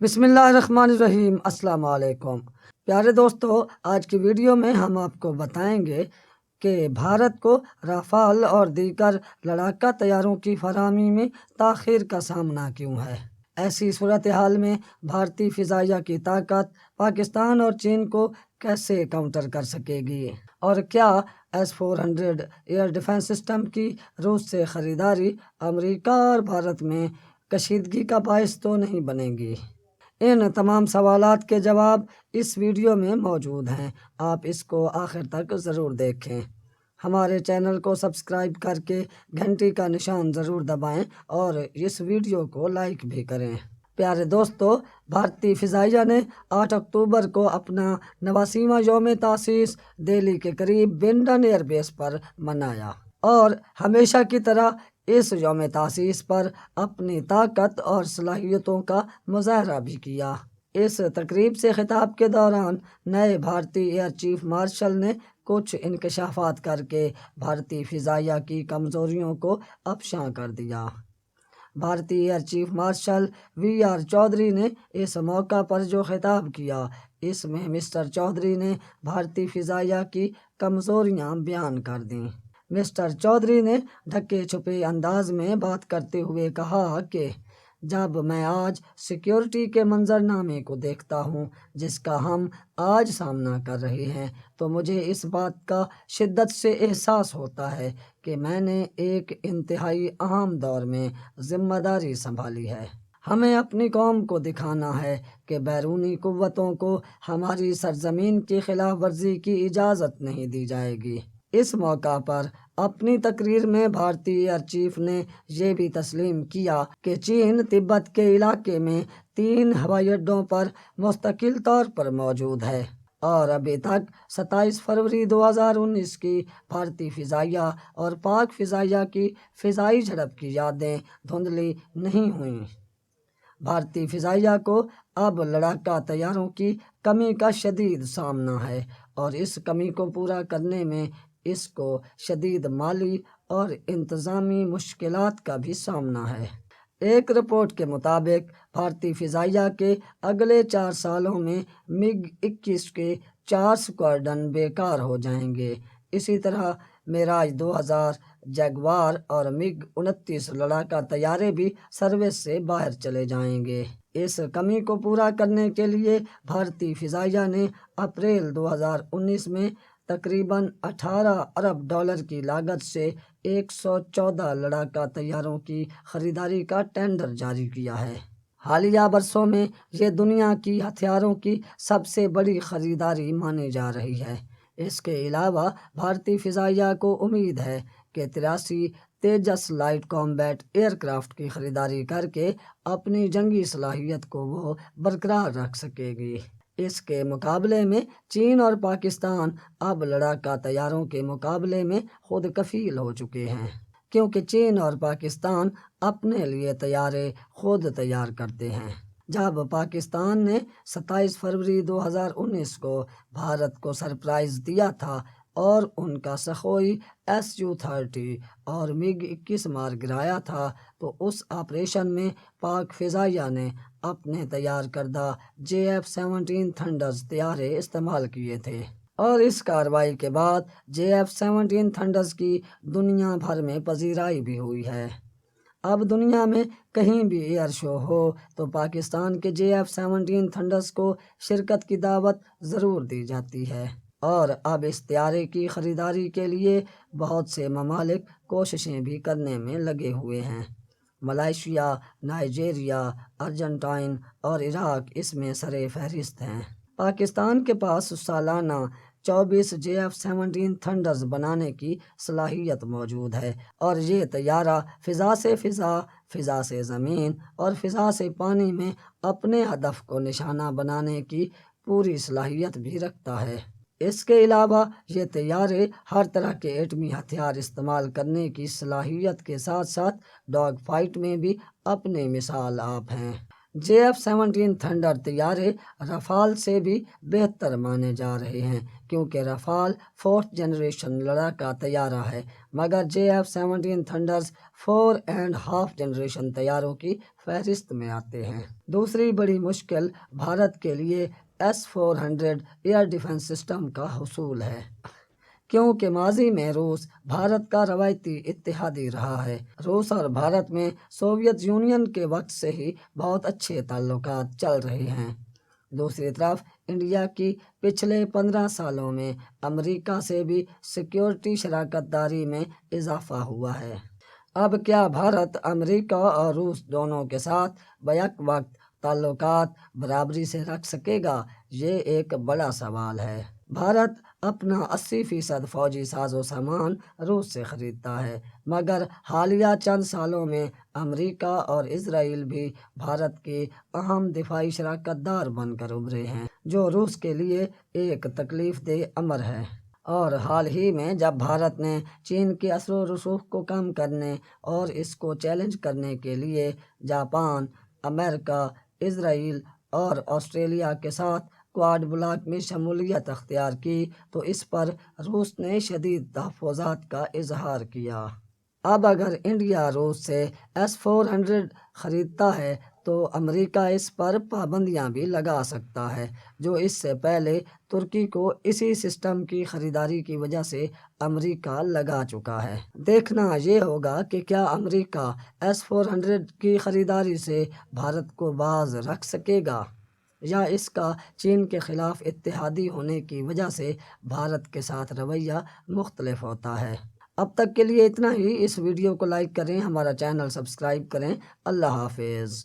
बिस्मिल्लाहिर्रहमानिर्रहीम। अस्सलाम वालेकुम प्यारे दोस्तों, आज की वीडियो में हम आपको बताएंगे कि भारत को राफाल और दीगर लड़ाका तैयारों की फराहमी में ताख़ीर का सामना क्यों है। ऐसी सूरत हाल में भारतीय फ़िज़ाइया की ताकत पाकिस्तान और चीन को कैसे काउंटर कर सकेगी, और क्या S-400 एयर डिफेंस सिस्टम की रूस से ख़रीदारी अमेरिका और भारत में कशीदगी का बायस तो नहीं बनेगी। इन तमाम सवालात के जवाब इस वीडियो में मौजूद हैं। आप इसको आखिर तक ज़रूर देखें। हमारे चैनल को सब्सक्राइब करके घंटी का निशान ज़रूर दबाएं और इस वीडियो को लाइक भी करें। प्यारे दोस्तों, भारतीय फ़िज़ाइया ने 8 अक्टूबर को अपना 89वां यौम तासीस दिल्ली के करीब बिंडन एयरबेस पर मनाया और हमेशा की तरह इस यौम तासीस पर अपनी ताकत और सलाहियतों का मुज़ाहरा भी किया। इस तकरीब से खिताब के दौरान नए भारतीय एयर चीफ मार्शल ने कुछ इंकशाफात करके भारतीय फ़िज़ाइया की कमज़ोरियों को अफशां कर दिया। भारतीय air chief marshal VR Chaudhari ने इस मौका पर जो खिताब किया, इसमें मिस्टर चौधरी ने भारतीय फ़िज़ाइया की कमज़ोरियां बयान कर दीं। मिस्टर चौधरी ने ढके छुपे अंदाज में बात करते हुए कहा कि जब मैं आज सिक्योरिटी के मंजरनामे को देखता हूं जिसका हम आज सामना कर रहे हैं, तो मुझे इस बात का शिद्दत से एहसास होता है कि मैंने एक इंतहाई अहम दौर में जिम्मेदारी संभाली है। हमें अपनी कौम को दिखाना है कि बैरूनी कुव्वतों को हमारी सरजमीन की खिलाफ वर्जी की इजाज़त नहीं दी जाएगी। इस मौका पर अपनी तकरीर में भारतीय एयर चीफ ने यह भी तस्लीम किया कि चीन तिब्बत के इलाके में 3 हवाई अड्डों पर मुस्तकिल तौर पर मौजूद है और अभी तक 27 फरवरी 2019 की भारतीय फ़िज़ाइया और पाक फ़िज़ाइया की फ़िज़ाई झड़प की यादें धुंधली नहीं हुईं। भारतीय फ़िज़ाइया को अब लड़ाका तैयारों की कमी का शदीद सामना है और इस कमी को पूरा करने में इसको शदीद माली और इंतज़ामी मुश्किलात का भी सामना है। एक रिपोर्ट के मुताबिक भारतीय फ़िज़ाइया के अगले 4 सालों में MiG-21 के 4 स्क्वाड्रन बेकार हो जाएंगे। इसी तरह मिराज 2000, जगुआर और MiG-29 लड़ाका तैयारे भी सर्विस से बाहर चले जाएंगे। इस कमी को पूरा करने के लिए भारतीय फ़िज़ाइया ने अप्रैल 2019 में तकरीबन 18 अरब डॉलर की लागत से 114 लड़ाका तैयारों की खरीदारी का टेंडर जारी किया है। हालिया बरसों में ये दुनिया की हथियारों की सबसे बड़ी खरीदारी मानी जा रही है। इसके अलावा भारतीय फ़िज़ाइया को उम्मीद है कि 83 तेजस लाइट कॉम्बैट एयरक्राफ्ट की खरीदारी करके अपनी जंगी सलाहियत को वो बरकरार रख सकेगी। इसके मुकाबले में चीन और पाकिस्तान अब लड़ाका तैयारों के मुकाबले में खुद कफील हो चुके हैं, क्योंकि चीन और पाकिस्तान अपने लिए तैयारे खुद तैयार करते हैं। जब पाकिस्तान ने 27 फरवरी 2019 को भारत को सरप्राइज़ दिया था और उनका सखोई Su-30 और MiG-21 मार गिराया था, तो उस ऑपरेशन में पाक फ़िज़ाइया ने अपने तैयार करदा JF-17 थंडर्स तैयारे इस्तेमाल किए थे और इस कार्रवाई के बाद JF-17 थंडर्स की दुनिया भर में पजीराई भी हुई है। अब दुनिया में कहीं भी एयर शो हो तो पाकिस्तान के JF-17 थंडर्स को शिरकत की दावत ज़रूर दी जाती है और अब इस तैयारे की ख़रीदारी के लिए बहुत से ममालिक कोशिशें भी करने में लगे हुए हैं। मलेशिया, नाइजीरिया, अर्जेंटाइन और इराक इसमें सरे फहरिस्त हैं। पाकिस्तान के पास सालाना 24 JF-17 थंडर्स बनाने की सलाहियत मौजूद है और ये तैयारा फ़िज़ा से फ़िज़ा, फ़िज़ा से ज़मीन और फ़िज़ा से पानी में अपने हदफ को निशाना बनाने की पूरी सलाहियत भी रखता है। इसके अलावा ये तैयारे हर तरह के एटमी हथियार इस्तेमाल करने की सलाहियत के साथ साथ डॉग फाइट में भी अपने मिसाल आप हैं। JF-17 थंडर तैयारे रफाल से भी बेहतर माने जा रहे हैं, क्योंकि रफाल 4th जनरेशन लड़ाका तैयारा है, मगर JF-17 थंडर्स 4.5 जनरेशन तैयारों की फहरिस्त में आते हैं। दूसरी बड़ी मुश्किल भारत के लिए S-400 एयर डिफेंस सिस्टम का हुसूल है, क्योंकि माजी में रूस भारत का रवायती इत्तेहादी रहा है। रूस और भारत में सोवियत यूनियन के वक्त से ही बहुत अच्छे ताल्लुकात चल रहे हैं। दूसरी तरफ इंडिया की पिछले 15 सालों में अमेरिका से भी सिक्योरिटी शराकतदारी में इजाफा हुआ है। अब क्या भारत अमेरिका और रूस दोनों के साथ बैक वक्त ताल्लुकात बराबरी से रख सकेगा? ये एक बड़ा सवाल है। भारत अपना 80% फौजी साजो सामान रूस से ख़रीदता है, मगर हालिया चंद सालों में अमेरिका और इजराइल भी भारत के अहम दिफाई शराकतदार बनकर उभरे हैं, जो रूस के लिए एक तकलीफदेह अमर है। और हाल ही में जब भारत ने चीन के असर रसूख को कम करने और इसको चैलेंज करने के लिए जापान, अमेरिका, इजराइल और ऑस्ट्रेलिया के साथ क्वाड ब्लॉक में शमूलियत अख्तियार की, तो इस पर रूस ने शदीद तहफ़्फ़ुज़ात का इजहार किया। अब अगर इंडिया रूस से S-400 ख़रीदता है तो अमेरिका इस पर पाबंदियां भी लगा सकता है, जो इससे पहले तुर्की को इसी सिस्टम की ख़रीदारी की वजह से अमेरिका लगा चुका है। देखना ये होगा कि क्या अमेरिका S-400 की ख़रीदारी से भारत को बाज रख सकेगा, या इसका चीन के ख़िलाफ़ इत्तेहादी होने की वजह से भारत के साथ रवैया मुख्तलिफ होता है। अब तक के लिए इतना ही। इस वीडियो को लाइक करें, हमारा चैनल सब्सक्राइब करें। अल्लाह हाफिज़।